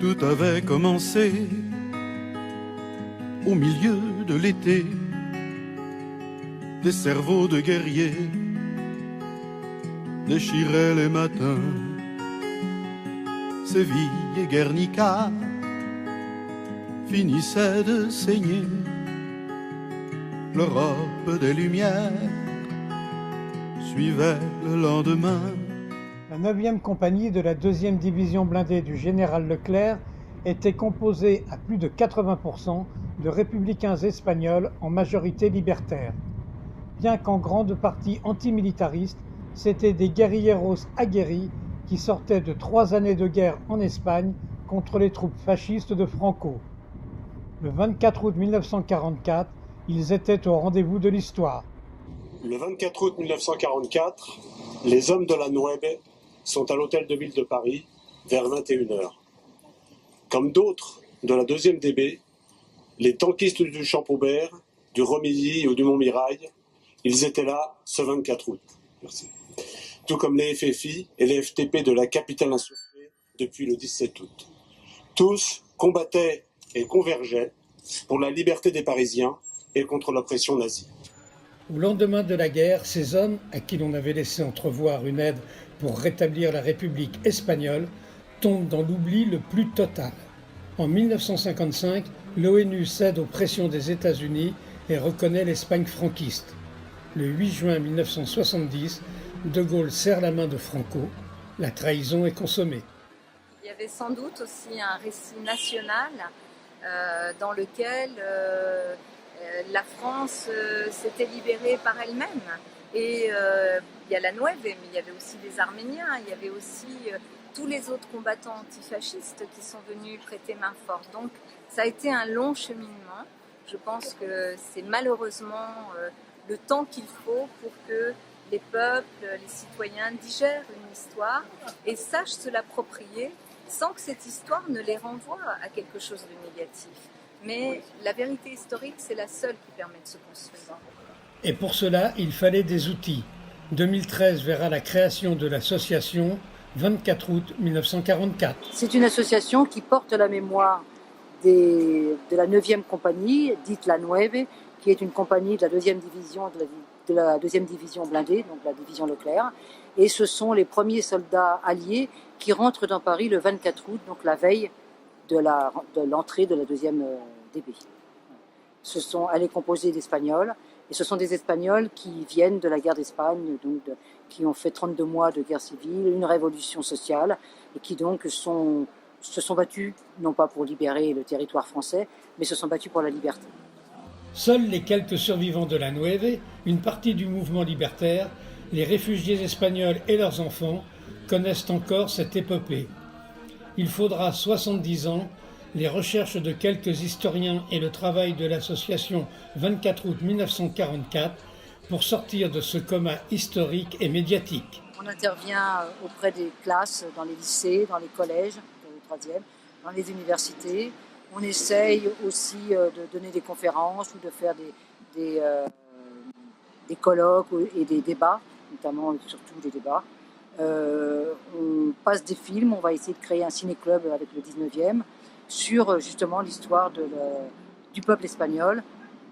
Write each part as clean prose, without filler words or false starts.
Tout avait commencé au milieu de l'été. Des cerveaux de guerriers déchiraient les matins. Séville et Guernica finissaient de saigner. L'Europe des Lumières suivait le lendemain. La 9e compagnie de la 2e division blindée du général Leclerc était composée à plus de 80% de républicains espagnols en majorité libertaires. Bien qu'en grande partie antimilitaristes, c'étaient des guerrilleros aguerris qui sortaient de 3 années de guerre en Espagne contre les troupes fascistes de Franco. Le 24 août 1944, ils étaient au rendez-vous de l'histoire. Le 24 août 1944, les hommes de la Nueve sont à l'hôtel de ville de Paris vers 21h. Comme d'autres de la 2e DB, les tankistes du Champ-Aubert, du Romilly ou du Montmirail, ils étaient là ce 24 août. Merci. Tout comme les FFI et les FTP de la capitale insurgée depuis le 17 août. Tous combattaient et convergeaient pour la liberté des Parisiens et contre l'oppression nazie. Au lendemain de la guerre, ces hommes, à qui l'on avait laissé entrevoir une aide pour rétablir la République espagnole, tombent dans l'oubli le plus total. En 1955, l'ONU cède aux pressions des États-Unis et reconnaît l'Espagne franquiste. Le 8 juin 1970, De Gaulle serre la main de Franco. La trahison est consommée. Il y avait sans doute aussi un récit national dans lequel la France s'était libérée par elle-même. Et il y a la Nueve, mais il y avait aussi les Arméniens, il y avait aussi tous les autres combattants antifascistes qui sont venus prêter main forte. Donc ça a été un long cheminement. Je pense que c'est malheureusement le temps qu'il faut pour que les peuples, les citoyens digèrent une histoire et sachent se l'approprier sans que cette histoire ne les renvoie à quelque chose de négatif. Mais la vérité historique, c'est la seule qui permet de se construire. Et pour cela, il fallait des outils. 2013 verra la création de l'association 24 août 1944. C'est une association qui porte la mémoire de la 9e compagnie, dite la Nueve, qui est une compagnie de la 2e division, de la 2e division blindée, donc la division Leclerc. Et ce sont les premiers soldats alliés qui rentrent dans Paris le 24 août, donc la veille de l'entrée de la 2e DB. Elle est composée d'Espagnols, et ce sont des Espagnols qui viennent de la guerre d'Espagne, donc qui ont fait 32 mois de guerre civile, une révolution sociale, et qui donc se sont battus, non pas pour libérer le territoire français, mais se sont battus pour la liberté. Seuls les quelques survivants de la Nueve, une partie du mouvement libertaire, les réfugiés espagnols et leurs enfants connaissent encore cette épopée. Il faudra 70 ans, les recherches de quelques historiens et le travail de l'association 24 août 1944 pour sortir de ce coma historique et médiatique. On intervient auprès des classes, dans les lycées, dans les collèges, dans le 3e, dans les universités. On essaye aussi de donner des conférences ou de faire des colloques et des débats, notamment surtout des débats. On passe des films, on va essayer de créer un ciné-club avec le 19e sur justement l'histoire du peuple espagnol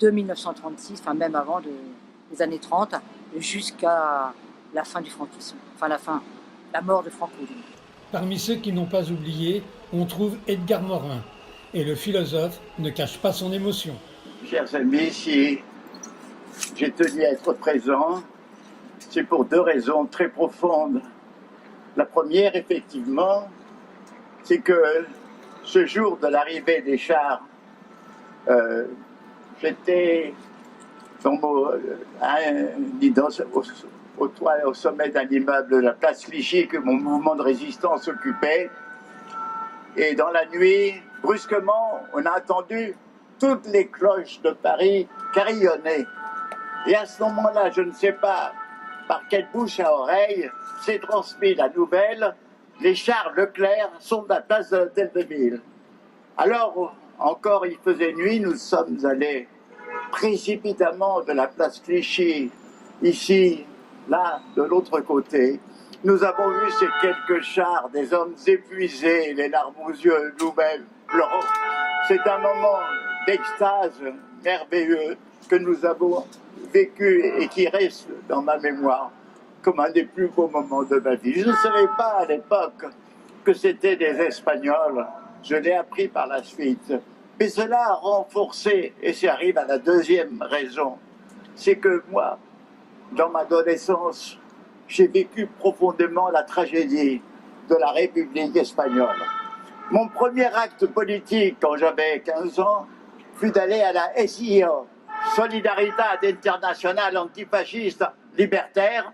de 1936, enfin même avant des années 30, jusqu'à la fin du franquisme, enfin la mort de Franco. Parmi ceux qui n'ont pas oublié, on trouve Edgar Morin. Et le philosophe ne cache pas son émotion. Chers amis, si j'ai tenu à être présent, c'est pour 2 raisons très profondes. La première, effectivement, c'est que ce jour de l'arrivée des chars, j'étais au sommet d'un immeuble de la place Clichy que mon mouvement de résistance occupait. Et dans la nuit, brusquement, on a entendu toutes les cloches de Paris carillonner. Et à ce moment-là, je ne sais pas par quelle bouche à oreille s'est transmis la nouvelle, les chars Leclerc sont à la place de l'hôtel de ville. Alors, encore il faisait nuit, nous sommes allés précipitamment de la place Clichy, ici, là, de l'autre côté, nous avons vu ces quelques chars, des hommes épuisés, les larmes aux yeux, nous-mêmes pleurant. C'est un moment d'extase merveilleux que nous avons vécu et qui reste dans ma mémoire comme un des plus beaux moments de ma vie. Je ne savais pas à l'époque que c'était des Espagnols. Je l'ai appris par la suite. Mais cela a renforcé, et ça arrive à la deuxième raison, c'est que moi, dans ma adolescence, j'ai vécu profondément la tragédie de la République espagnole. Mon premier acte politique quand j'avais 15 ans fut d'aller à la SIO, Solidaridad Internationale Antifasciste Libertaire,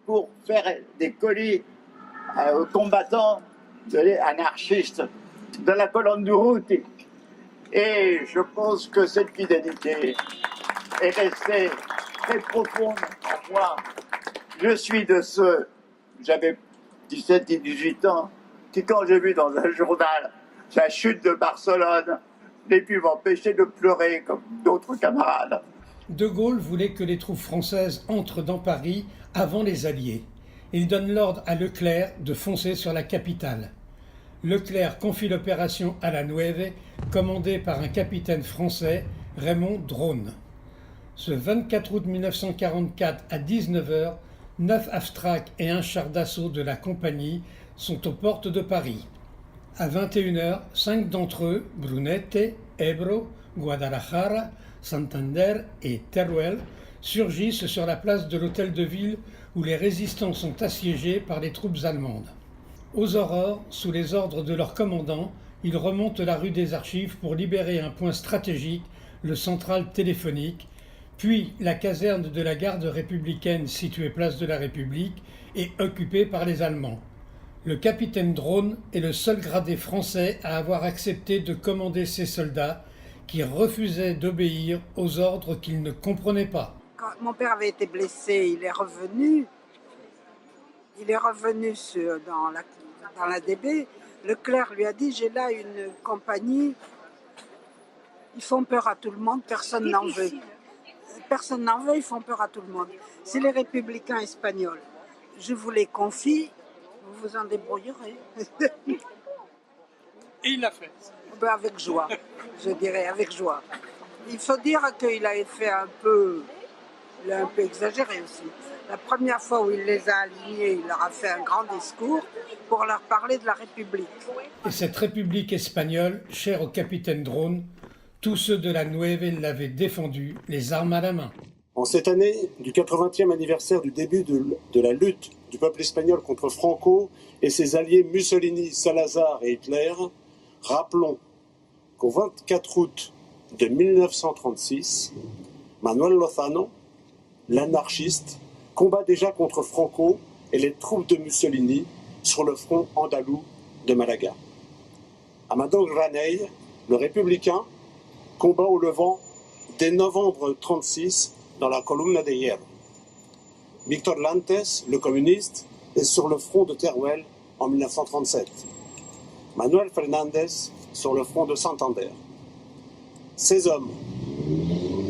pour faire des colis aux combattants anarchistes de la colonne du Routi. Et je pense que cette fidélité est restée très profonde en moi. Je suis de ceux, j'avais 17 et 18 ans, qui quand j'ai vu dans un journal la chute de Barcelone, n'ai pu m'empêcher de pleurer comme d'autres camarades. De Gaulle voulait que les troupes françaises entrent dans Paris avant les Alliés. Il donne l'ordre à Leclerc de foncer sur la capitale. Leclerc confie l'opération à la Nueve, commandée par un capitaine français, Raymond Drone. Ce 24 août 1944 à 19h, 9 Astraks et un char d'assaut de la compagnie sont aux portes de Paris. À 21h, 5 d'entre eux, Brunete, Ebro, Guadalajara, Santander et Teruel, surgissent sur la place de l'hôtel de ville où les résistants sont assiégés par les troupes allemandes. Aux aurores, sous les ordres de leur commandant, ils remontent la rue des Archives pour libérer un point stratégique, le central téléphonique, puis la caserne de la garde républicaine située place de la République est occupée par les Allemands. Le capitaine Drone est le seul gradé français à avoir accepté de commander ces soldats qui refusaient d'obéir aux ordres qu'ils ne comprenaient pas. Quand mon père avait été blessé, il est revenu dans la DB. Leclerc lui a dit, j'ai là une compagnie, ils font peur à tout le monde, personne n'en veut. Personne n'en veut, ils font peur à tout le monde. C'est les républicains espagnols. Je vous les confie, vous vous en débrouillerez. Et il l'a fait. Ben avec joie, je dirais, avec joie. Il faut dire qu'il a fait il a un peu exagéré aussi. La première fois où il les a alignés, il leur a fait un grand discours pour leur parler de la République. Et cette République espagnole, chère au capitaine Drone, tous ceux de la Nueve l'avaient défendue, les armes à la main. En cette année du 80e anniversaire du début de la lutte du peuple espagnol contre Franco et ses alliés Mussolini, Salazar et Hitler, rappelons qu'au 24 août de 1936, Manuel Lozano, l'anarchiste, combat déjà contre Franco et les troupes de Mussolini sur le front andalou de Malaga. Amador Granell, le républicain, combat au Levant dès novembre 1936 dans la Columna de Hierro. Victor Lantes, le communiste, est sur le front de Teruel en 1937. Manuel Fernandez sur le front de Santander. Ces hommes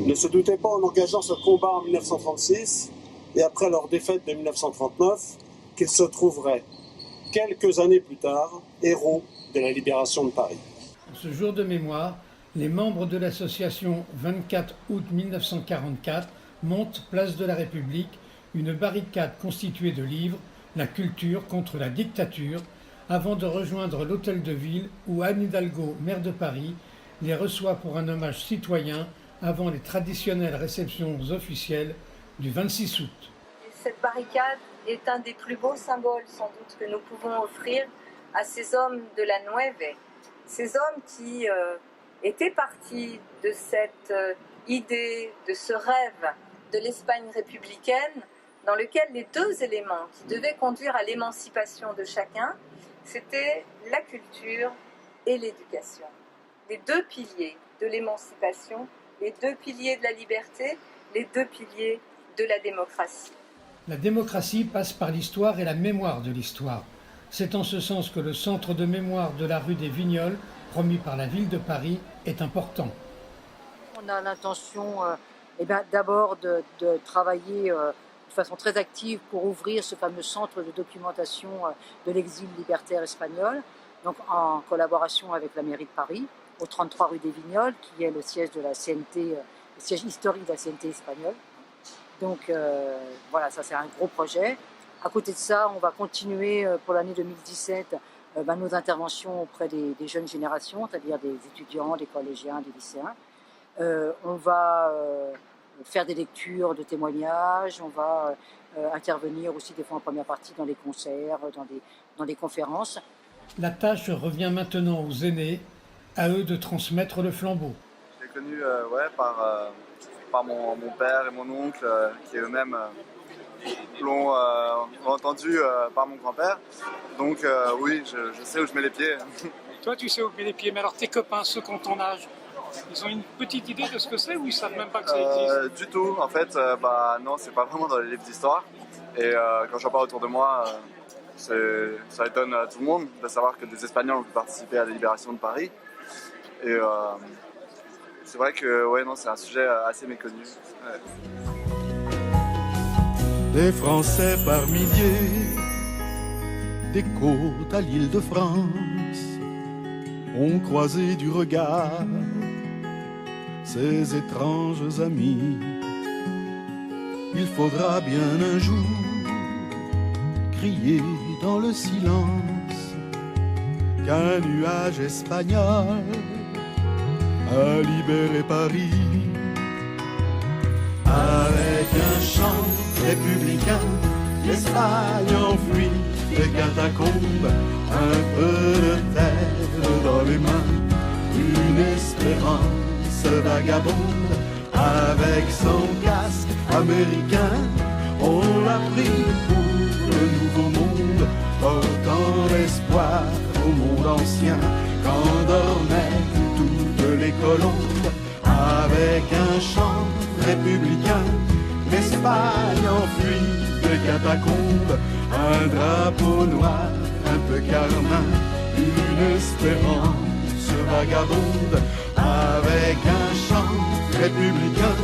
ne se doutaient pas en engageant ce combat en 1936 et après leur défaite de 1939 qu'ils se trouveraient quelques années plus tard héros de la libération de Paris. Ce jour de mémoire, les membres de l'association 24 août 1944 montent place de la République une barricade constituée de livres, la culture contre la dictature, avant de rejoindre l'hôtel de ville où Anne Hidalgo, maire de Paris, les reçoit pour un hommage citoyen avant les traditionnelles réceptions officielles du 26 août. Cette barricade est un des plus beaux symboles sans doute que nous pouvons offrir à ces hommes de la Nueve, ces hommes qui étaient partis de cette idée, de ce rêve de l'Espagne républicaine, dans lequel les deux éléments qui devaient conduire à l'émancipation de chacun, c'était la culture et l'éducation. Les deux piliers de l'émancipation, les deux piliers de la liberté, les deux piliers de la démocratie. La démocratie passe par l'histoire et la mémoire de l'histoire. C'est en ce sens que le centre de mémoire de la rue des Vignoles, promu par la ville de Paris, est important. On a l'intention d'abord de travailler de façon très active pour ouvrir ce fameux centre de documentation de l'exil libertaire espagnol, donc en collaboration avec la mairie de Paris, au 33 rue des Vignoles, qui est le siège de la CNT, le siège historique de la CNT espagnole. Donc voilà, ça c'est un gros projet. À côté de ça, on va continuer pour l'année 2017 nos interventions auprès des jeunes générations, c'est-à-dire des étudiants, des collégiens, des lycéens. On va faire des lectures de témoignages, on va intervenir aussi des fois en première partie dans des concerts, dans des conférences. La tâche revient maintenant aux aînés, à eux de transmettre le flambeau. J'ai connu par mon père et mon oncle qui eux-mêmes l'ont entendu par mon grand-père. Donc oui, je sais où je mets les pieds. Toi, tu sais où met les pieds, mais alors tes copains, ceux qui ont ton âge, ils ont une petite idée de ce que c'est ou ils savent même pas que ça existe? Du tout, en fait, non, c'est pas vraiment dans les livres d'histoire. Et quand j'en parle autour de moi, ça étonne tout le monde de savoir que des Espagnols ont pu participer à la libération de Paris. Et c'est vrai que c'est un sujet assez méconnu. Ouais. Des Français par milliers, des côtes à l'île de France, ont croisé du regard ces étranges amis. Il faudra bien un jour crier dans le silence qu'un nuage espagnol a libéré Paris. Avec un chant républicain, l'Espagne enfuit les catacombes, un peu de terre dans les mains, une espérance vagabonde. Avec son casque américain, on l'a pris pour le nouveau monde, portant l'espoir au monde ancien qu'endormaient toutes les colombes. Avec un chant républicain, l'Espagne enfuit les catacombes, un drapeau noir, un peu carmin, une espérance vagabonde. Avec un chant républicain,